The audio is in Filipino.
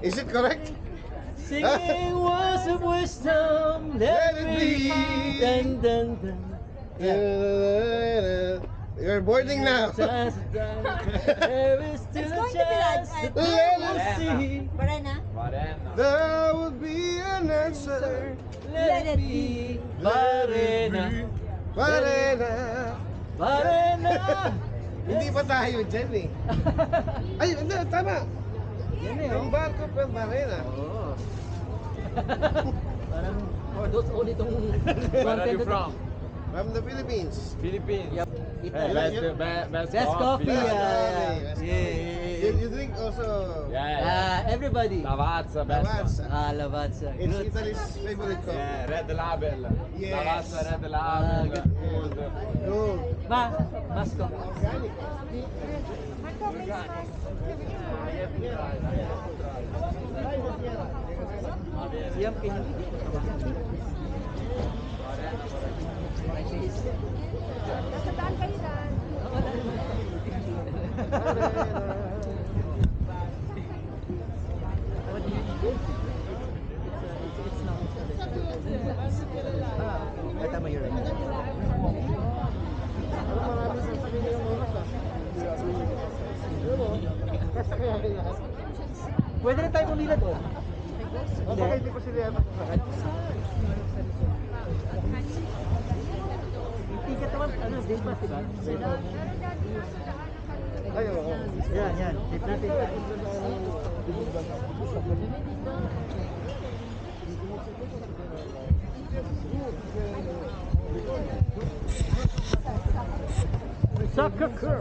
Is it correct? Singing words of wisdom, let it be. Dun, dun, dun. You're boarding now. There is still a chance that we will see. Barena? There will be an answer. Let it be. Barena. Barena. Barena. Hindi pa tayo dyan eh. Ay, hindi, tama. Yan eh, Yung oh. barko pa Barena. Oo. Parang, those all itong Where are you from? From the Philippines. Philippines. Yep. Hey, best Best coffee, Best yeah. You drink also. Yeah. Everybody. Lavazza, best Lavazza. one. Lavazza. It's Good. Italy's favorite coffee. Yeah, Red Label. Yes. Lavazza, Red Label. good. Gold. Gold. Masco. Organic. Siyam kayo. Nasaan kayo dyan? Tama yun. Pwede rin tayo pumila doon. Hindi pa sila yata. Ticket naman, din pa, diba? Ay, oo. Yan. Tip natin. Soccer.